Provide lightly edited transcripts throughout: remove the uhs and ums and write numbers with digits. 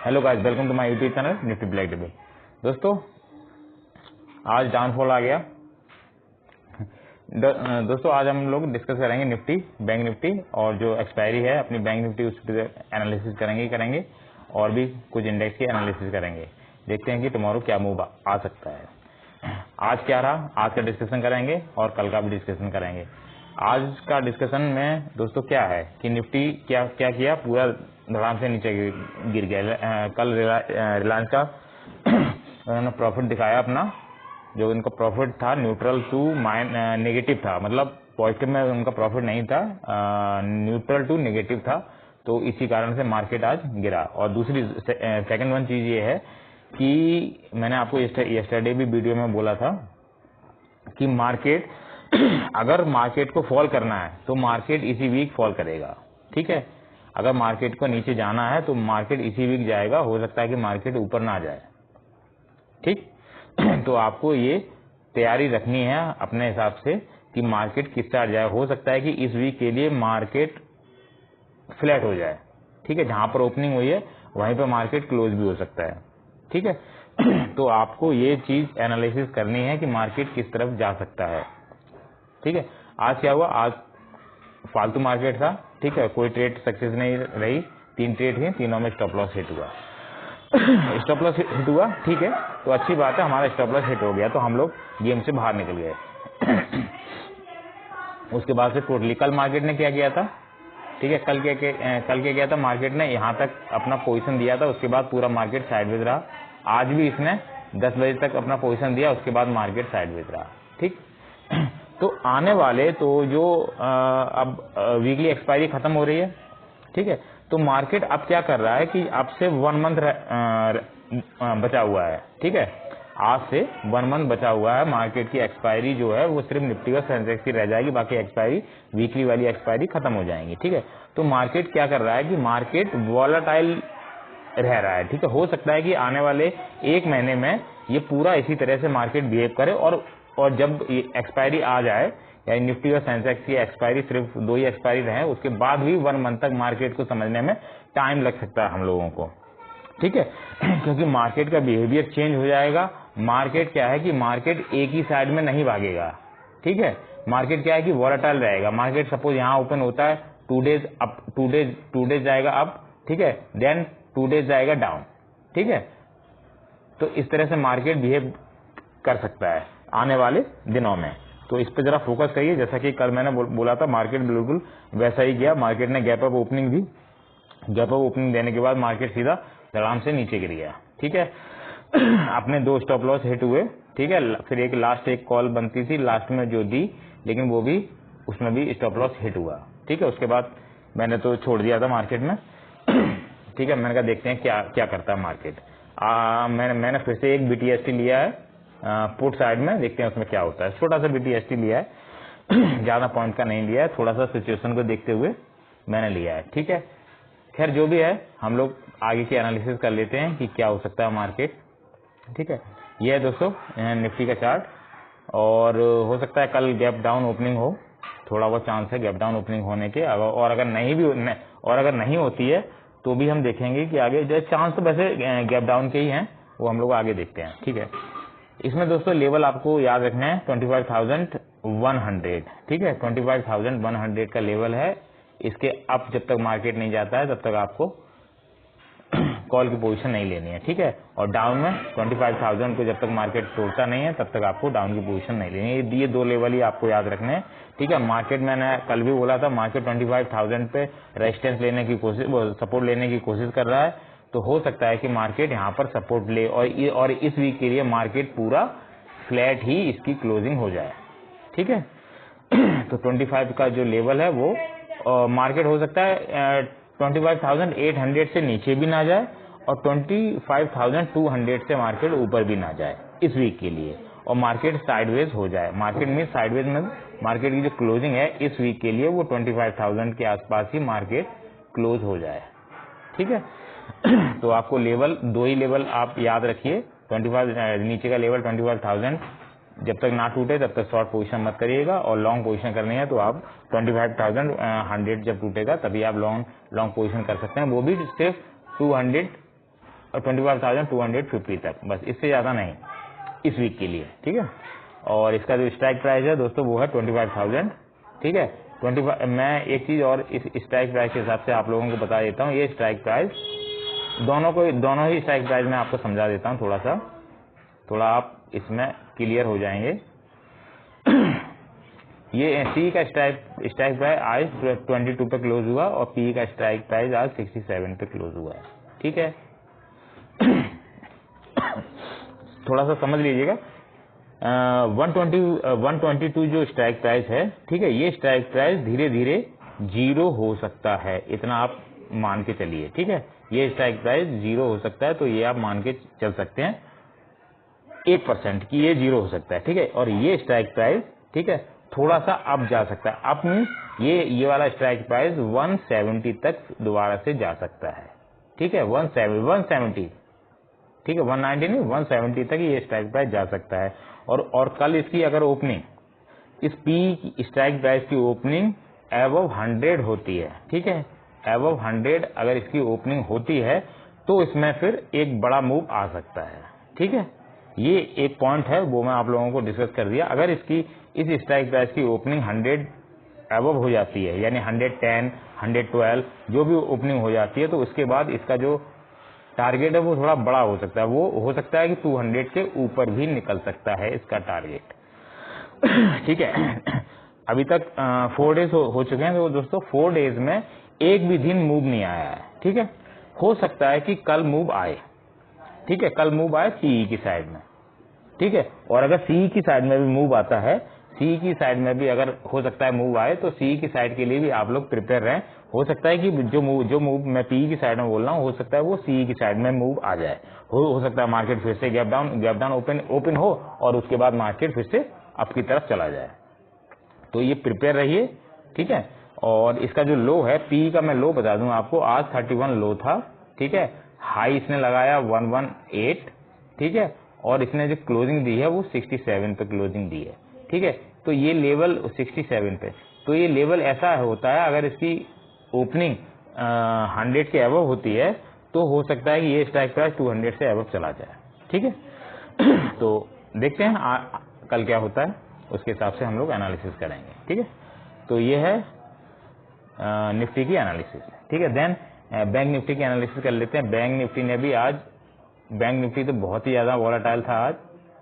Hello guys, welcome to my YouTube channel Nifty black devil. दोस्तों आज downfall आ गया। दोस्तों आज हम लोग डिस्कस करेंगे निफ्टी, बैंक निफ्टी और जो एक्सपायरी है अपनी बैंक निफ्टी उस पर एनालिसिस करेंगे और भी कुछ इंडेक्स की एनालिसिस करेंगे। देखते हैं कि टुमारो क्या मूव आ सकता है। आज क्या रहा, आज का डिस्कशन करेंगे और कल का भी डिस्कशन करेंगे। आज का डिस्कशन में दोस्तों क्या है कि निफ्टी क्या किया, पूरा धड़ाम से नीचे गिर गया। कल रिलायंस का उन्होंने प्रॉफिट दिखाया अपना, जो इनका प्रॉफिट था न्यूट्रल टू नेगेटिव था, मतलब पॉजिटिव में उनका प्रॉफिट नहीं था, न्यूट्रल टू नेगेटिव था। तो इसी कारण से मार्केट आज गिरा। और दूसरी सेकंड वन चीज ये है कि मैंने आपको यस्टरडे भी वीडियो में बोला था कि मार्केट अगर मार्केट को फॉल करना है तो मार्केट इसी वीक फॉल करेगा। ठीक है, अगर मार्केट को नीचे जाना है तो मार्केट इसी वीक जाएगा। हो सकता है कि मार्केट ऊपर ना जाए। ठीक तो आपको ये तैयारी रखनी है अपने हिसाब से कि मार्केट किस साइड जाए। हो सकता है कि इस वीक के लिए मार्केट फ्लैट हो जाए। ठीक है, जहां पर ओपनिंग हुई है वहीं पर मार्केट क्लोज भी हो सकता है। ठीक है तो आपको ये चीज एनालिसिस करनी है कि मार्केट किस तरफ जा सकता है। ठीक है, आज क्या हुआ, आज फालतू मार्केट था। ठीक है, कोई ट्रेड सक्सेस नहीं रही। 3 ट्रेड थी, तीनों में स्टॉप लॉस हिट हुआ। स्टॉप लॉस हिट हुआ, ठीक है, तो अच्छी बात है, हमारा स्टॉप लॉस हिट हो गया तो हम लोग गेम से बाहर निकल गए। उसके बाद से टोटली कल मार्केट ने क्या किया था, ठीक है, कल क्या किया था, मार्केट ने यहाँ तक अपना पोजीशन दिया था, उसके बाद पूरा मार्केट साइडवेज रहा। आज भी इसने 10 बजे तक अपना पोजीशन दिया, उसके बाद मार्केट साइडवेज रहा। ठीक तो आने वाले तो जो अब वीकली एक्सपायरी खत्म हो रही है। ठीक है, तो मार्केट अब क्या कर रहा है कि अब से 1 मंथ बचा हुआ है। ठीक है, आज से 1 मंथ बचा हुआ है। मार्केट की एक्सपायरी जो है वो सिर्फ निफ्टी और सेंसेक्स की रह जाएगी, बाकी एक्सपायरी वीकली वाली एक्सपायरी खत्म हो जाएंगी। ठीक है, तो मार्केट क्या कर रहा है कि मार्केट वॉलेटाइल रह रहा है। ठीक है, हो सकता है कि आने वाले 1 महीने में ये पूरा इसी तरह से मार्केट बिहेव करे और जब एक्सपायरी आ जाए या निफ्टी और सेंसेक्स की एक्सपायरी सिर्फ 2 ही एक्सपायरी रहे, उसके बाद भी 1 मंथ तक मार्केट को समझने में टाइम लग सकता है हम लोगों को। ठीक है क्योंकि मार्केट का बिहेवियर चेंज हो जाएगा। मार्केट क्या है कि मार्केट एक ही साइड में नहीं भागेगा। ठीक है, मार्केट क्या है कि वॉलेटाइल रहेगा। मार्केट सपोज यहाँ ओपन होता है 2 डेज अप, 2 डेज जाएगा अप, ठीक है, देन 2 डेज जाएगा डाउन। ठीक है, तो इस तरह से मार्केट बिहेव कर सकता है आने वाले दिनों में। तो इस पे जरा फोकस करिए। जैसा कि कल मैंने बोला था, मार्केट बिल्कुल वैसा ही किया। मार्केट ने गैप अप ओपनिंग दी, गैप अप ओपनिंग देने के बाद मार्केट सीधा धड़ाम से नीचे गिर गया। ठीक है अपने 2 स्टॉप लॉस हिट हुए। ठीक है, फिर एक कॉल बनती थी लास्ट में जो दी, लेकिन वो भी उसमें भी स्टॉप लॉस हिट हुआ। ठीक है, उसके बाद मैंने तो छोड़ दिया था मार्केट में। ठीक है, मैंने कहा देखते हैं क्या करता है मार्केट। मैंने फिर से एक BTST लिया है पुट साइड में, देखते हैं उसमें क्या होता है। छोटा सा BTST लिया है, ज्यादा पॉइंट का नहीं लिया है, थोड़ा सा सिचुएशन को देखते हुए मैंने लिया है। ठीक है, खैर जो भी है हम लोग आगे की एनालिसिस कर लेते हैं कि क्या हो सकता है मार्केट। ठीक है, ये है दोस्तों निफ्टी का चार्ट। और हो सकता है कल गैप डाउन ओपनिंग हो, थोड़ा बहुत चांस है गैप डाउन ओपनिंग होने के। और अगर नहीं होती है तो भी हम देखेंगे कि आगे चांस तो वैसे गैप डाउन के ही हैं, वो हम लोग आगे देखते हैं। ठीक है, इसमें दोस्तों लेवल आपको याद रखना है 25,100। ठीक है, 25,100 का लेवल है। इसके अप जब तक मार्केट नहीं जाता है तब तक आपको कॉल की पोजीशन नहीं लेनी है। ठीक है, और डाउन में 25,000 को जब तक मार्केट तोड़ता नहीं है तब तक आपको डाउन की पोजीशन नहीं लेनी है। ये 2 लेवल ही आपको याद रखने हैं। ठीक है, मार्केट मैंने कल भी बोला था, मार्केट 25,000 पे रेजिस्टेंस लेने की कोशिश, सपोर्ट लेने की कोशिश कर रहा है। तो हो सकता है कि मार्केट यहाँ पर सपोर्ट ले और इस वीक के लिए मार्केट पूरा फ्लैट ही इसकी क्लोजिंग हो जाए। ठीक है तो 25 का जो लेवल है वो मार्केट हो सकता है 25,800 से नीचे भी ना जाए और 25,200 से मार्केट ऊपर भी ना जाए इस वीक के लिए, और मार्केट साइडवेज हो जाए। मार्केट में साइडवेज में मार्केट की जो क्लोजिंग है इस वीक के लिए वो 25,000 के आसपास ही मार्केट क्लोज हो जाए। ठीक है तो आपको लेवल 2 ही लेवल आप याद रखिए। 25 नीचे का लेवल 25,000 जब तक ना टूटे तब तक शॉर्ट पोजीशन मत करिएगा, और लॉन्ग पोजीशन करनी है तो आप 25,100 जब टूटेगा तभी आप लॉन्ग पोजीशन कर सकते हैं, वो भी सिर्फ 200 और 25,250 तक, बस इससे ज़्यादा नहीं इस वीक के लिए, ठीक है। और इसका जो स्ट्राइक प्राइस है दोस्तों वो है 25,000, ठीक है। 25। मैं एक चीज़ और इस स्ट्राइक प्राइस के हिसाब से आप लोगों को बता देता हूँ। ये स्ट्राइक प्राइस दोनों ही स्ट्राइक प्राइस मैं आपको समझा देता हूँ, थोड़ा आप इसमें क्लियर हो जाएंगे। ये सी का स्ट्राइक प्राइस आज 22 पे क्लोज हुआ और पी का स्ट्राइक प्राइस आज 67 पे क्लोज हुआ है, ठीक है। थोड़ा सा समझ लीजिएगा। 122 जो स्ट्राइक प्राइस है, ठीक है, ये स्ट्राइक प्राइस धीरे धीरे 0 हो सकता है, इतना आप मान के चलिए, ठीक है। ये स्ट्राइक प्राइस 0 हो सकता है, तो ये आप मान के चल सकते हैं 8% की ये 0 हो सकता है, ठीक है। और ये स्ट्राइक प्राइस, ठीक है, थोड़ा सा अप जा सकता है। अप मीन्स ये वाला स्ट्राइक प्राइस 170 तक दोबारा से जा सकता है, ठीक है। 170, ठीक है, 190 नहीं, 170 तक ये स्ट्राइक प्राइस जा सकता है। और कल इसकी अगर ओपनिंग, इस पी स्ट्राइक प्राइस की ओपनिंग एबव 100 होती है, ठीक है, एबव 100 अगर इसकी ओपनिंग होती है तो इसमें फिर एक बड़ा मूव आ सकता है, ठीक है। ये एक पॉइंट है, वो मैं आप लोगों को डिस्कस कर दिया। अगर इसकी इस स्ट्राइक प्राइस की ओपनिंग 100 एबव हो जाती है, यानी 110, 112 जो भी ओपनिंग हो जाती है, तो उसके बाद इसका जो टारगेट है वो थोड़ा बड़ा हो सकता है। वो हो सकता है कि 200 के ऊपर भी निकल सकता है इसका टारगेट, ठीक है। अभी तक 4 डेज हो चुके हैं, तो दोस्तों 4 डेज में एक भी दिन मूव नहीं आया है, ठीक है। हो सकता है कि कल मूव आए, ठीक है, कल मूव आए सीई की साइड में, ठीक है। और अगर सीई की साइड में भी मूव आता है, सीई की साइड में भी अगर हो सकता है मूव आए, तो सीई की साइड के लिए भी आप लोग प्रिपेयर रहें। हो सकता है कि जो मूव मैं पीई की साइड में बोल रहा हूँ, हो सकता है वो सीई की साइड में मूव आ जाए। हो सकता है मार्केट फिर से गैप डाउन ओपन हो और उसके बाद मार्केट फिर से अप की तरफ चला जाए। तो ये प्रिपेयर रहिए, ठीक है। और इसका जो लो है, पी का मैं लो बता दूं आपको, आज 31 लो था, ठीक है। हाई इसने लगाया 118, ठीक है। और इसने जो क्लोजिंग दी है वो 67 पे क्लोजिंग दी है, ठीक है। तो ये लेवल 67 पे, तो ये लेवल ऐसा होता है, अगर इसकी ओपनिंग 100 के अबव होती है तो हो सकता है कि ये स्ट्राइक प्राइस 200 से अबव चला जाए, ठीक है। तो देखते हैं कल क्या होता है, उसके हिसाब से हम लोग एनालिसिस करेंगे, ठीक है। तो ये है निफ्टी की एनालिसिस, ठीक है। देन बैंक निफ्टी की एनालिसिस कर लेते हैं। बैंक निफ्टी ने भी आज, बैंक निफ्टी तो बहुत ही ज्यादा वॉलेटाइल था आज,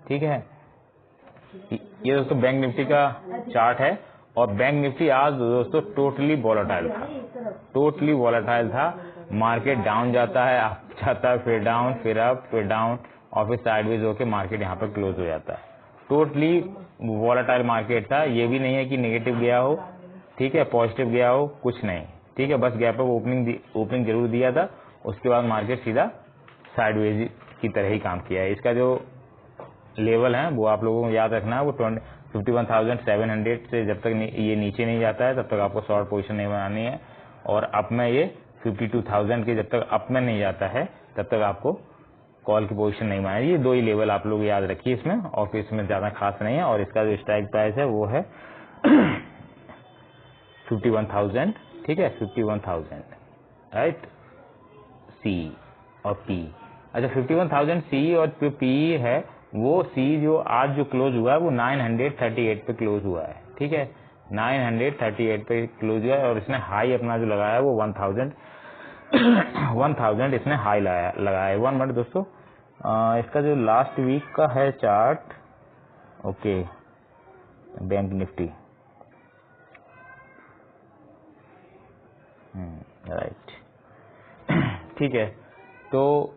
ठीक है। ये दोस्तों बैंक निफ्टी का चार्ट है और बैंक निफ्टी आज दोस्तों टोटली वॉलेटाइल था। मार्केट डाउन जाता है, अप जाता है, फिर डाउन, फिर अप, फिर डाउन और फिर साइडवेज होकर मार्केट यहाँ पर क्लोज हो जाता है। टोटली वॉलेटाइल मार्केट था। ये भी नहीं है कि नेगेटिव गया हो, ठीक है, पॉजिटिव गया हो, कुछ नहीं, ठीक है। बस गैप अप ओपनिंग जरूर दिया था, उसके बाद मार्केट सीधा साइडवेज की तरह ही काम किया है। इसका जो लेवल है वो आप लोगों को याद रखना है, वो 51,700 से जब तक ये नीचे नहीं जाता है तब तक आपको शॉर्ट पोजीशन नहीं बनानी है। और अप में ये 52,000 के जब तक अप में नहीं जाता है तब तक आपको कॉल की पोजीशन नहीं बनानी। ये दो ही लेवल आप लोग याद रखिए इसमें, और फिर इसमें ज्यादा खास नहीं है। और इसका जो स्ट्राइक प्राइस है वो है 51,000, ठीक है, 51,000, राइट, सी और पी। अच्छा, 51,000 सी और जो पी है वो सी जो आज जो क्लोज हुआ है वो 938 पे क्लोज हुआ है, ठीक है, 938 पे क्लोज हुआ है। और इसने हाई अपना जो लगाया है वो 1000 इसने हाई लगाया है। 1 मिनट दोस्तों, इसका जो लास्ट वीक का है chart, okay, bank Nifty, right, ठीक है। तो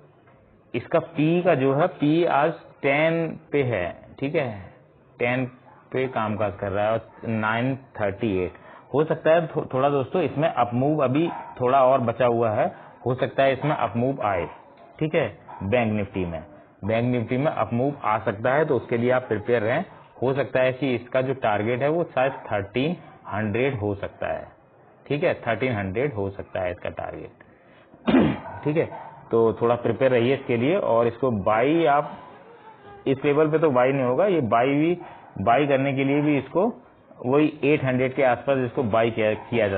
इसका पी का जो है, पी आज 10 पे है, ठीक है, 10 पे कामकाज कर रहा है और 938 हो सकता है थोड़ा दोस्तों इसमें अपमूव अभी थोड़ा और बचा हुआ है, हो सकता है इसमें अपमूव आए, ठीक है। बैंक निफ्टी में अपमूव आ सकता है, तो उसके लिए आप प्रिपेयर रहें। हो सकता है कि इसका जो टारगेट है वो शायद 1300 हो सकता है, ठीक है, 1300 हो सकता है इसका टारगेट, ठीक है। तो थोड़ा प्रिपेयर रहिए इसके लिए। और इसको बाई, आप इस लेवल पे तो बाई नहीं होगा, ये बाई करने के लिए भी इसको वही 800 के आसपास इसको बाई किया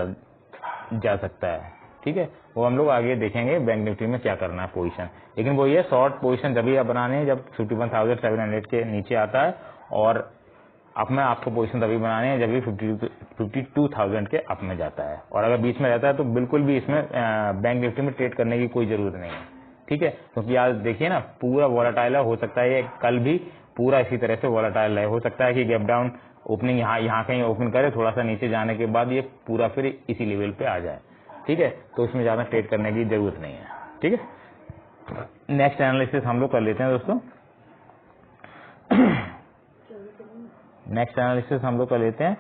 जा सकता है, ठीक है, वो हम लोग आगे देखेंगे बैंक निफ्टी में क्या करना है पोजीशन। लेकिन वो ये शॉर्ट पोजीशन जब आप बनाने हैं जब 51,700 के नीचे आता है, और अप में आपको पोजीशन तभी बनाने हैं जब भी 52,000 के अप में जाता है। और अगर बीच में रहता है तो बिल्कुल भी इसमें बैंक निफ्टी में ट्रेड करने की कोई जरूरत नहीं है, ठीक है, क्योंकि आज देखिए ना पूरा वॉलेटाइल है, हो सकता है ये कल भी पूरा इसी तरह से वॉलेटाइल है, हो सकता है कि गैप डाउन ओपनिंग यहाँ कहीं ओपन करे, थोड़ा सा नीचे जाने के बाद ये पूरा फिर इसी लेवल पे आ जाए, ठीक है, तो इसमें ज्यादा ट्रेड करने की जरूरत नहीं है, ठीक है। नेक्स्ट एनालिसिस हम लोग कर लेते हैं दोस्तों। नेक्स्ट एनालिसिस हम लोग कर लेते हैं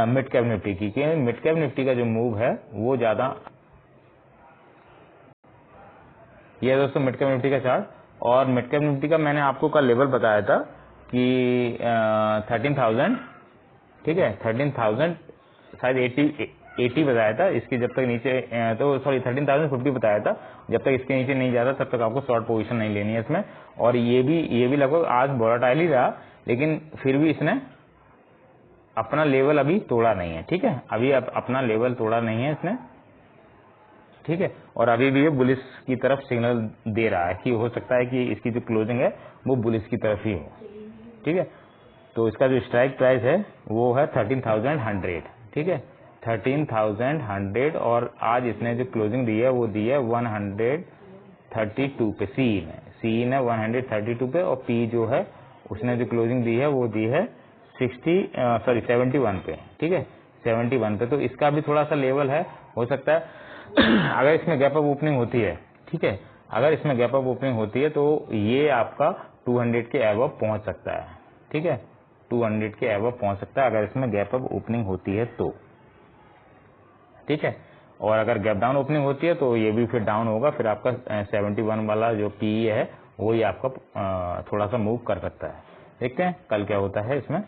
मिड कैप निफ्टी की, कि मिड कैप निफ्टी का जो मूव है वो ज्यादा, ये दोस्तों मिड कैप निफ्टी का चार्ट। और मिड कैप निफ्टी का मैंने आपको कल लेवल बताया था कि 13,000, ठीक है, 13,000 शायद 80 बताया था, इसके जब तक नीचे तो सॉरी 13,050 बताया था, जब तक इसके नीचे नहीं जाता तब तक आपको शॉर्ट पोजीशन नहीं लेनी है इसमें। और ये भी लगभग आज वोलेटाइल ही रहा, लेकिन फिर भी इसने अपना लेवल अभी तोड़ा नहीं है, ठीक है, अभी अपना लेवल तोड़ा नहीं है इसने, ठीक है, और अभी भी ये बुलिश की तरफ सिग्नल दे रहा है कि हो सकता है कि इसकी जो क्लोजिंग है वो बुलिश की तरफ ही हो, ठीक है। तो इसका जो स्ट्राइक प्राइस है वो है 13,100, ठीक है, 13,100, और आज इसने जो क्लोजिंग दी है वो दी है 132 पे, सी इन है 132 पे, और पी जो है उसने जो क्लोजिंग दी है वो दी है 71 पे, ठीक है, 71 पे। तो इसका भी थोड़ा सा लेवल है, हो सकता है अगर इसमें गैप अप ओपनिंग होती है, ठीक है, अगर इसमें गैप अप ओपनिंग होती है तो ये आपका 200 के अबव पहुंच सकता है, ठीक है, 200 के अबव पहुंच सकता है अगर इसमें गैप अप ओपनिंग होती है तो, ठीक है। और अगर गैप डाउन ओपनिंग होती है तो ये भी फिर डाउन होगा, फिर आपका 71 वाला जो पी है वही आपका थोड़ा सा मूव कर सकता है। देखते हैं कल क्या होता है इसमें।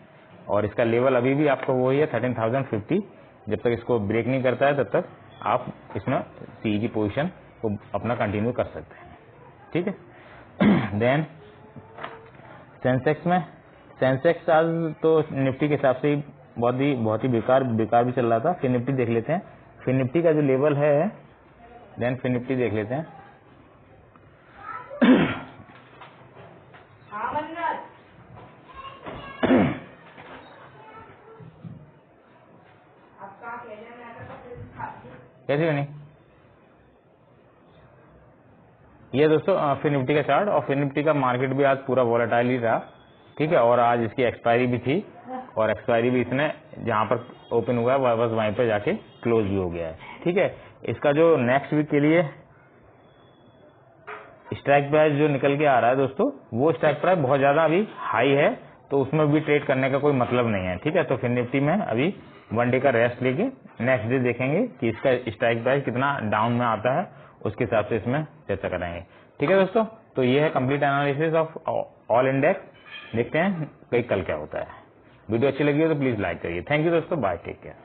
और इसका लेवल अभी भी आपका वही है 13,050, जब तक इसको ब्रेक नहीं करता है तब तक आप इसमें सी की पोजीशन को अपना कंटिन्यू कर सकते हैं, ठीक है। देन सेंसेक्स आज तो निफ्टी के हिसाब से बहुत ही बेकार भी चल रहा था। फिर निफ्टी देख लेते हैं, फिर निफ्टी का जो लेवल है, देन फिर निफ्टी देख लेते हैं। कैसे बनी ये दोस्तों फिर निफ्टी का चार्ट, और फिर निफ्टी का मार्केट भी आज पूरा वॉलेटाइल ही रहा, ठीक है, और आज इसकी एक्सपायरी भी थी, और एक्सपायरी भी इसने जहां पर ओपन हुआ है बस वहीं पर जाके क्लोज भी हो गया है, ठीक है। इसका जो नेक्स्ट वीक के लिए स्ट्राइक प्राइस जो निकल के आ रहा है दोस्तों, वो स्ट्राइक प्राइस बहुत ज्यादा अभी हाई है, तो उसमें भी ट्रेड करने का कोई मतलब नहीं है, ठीक है। तो फिर निफ्टी में अभी 1 डे का रेस्ट लेके नेक्स्ट डे देखेंगे कि इसका स्ट्राइक प्राइस कितना डाउन में आता है, उसके हिसाब से इसमें चर्चा करेंगे, ठीक है दोस्तों। तो ये है complete analysis of all index. देखते हैं कल क्या होता है। वीडियो अच्छी लगी हो तो प्लीज लाइक करिए। थैंक यू दोस्तों, बाय, टेक केयर।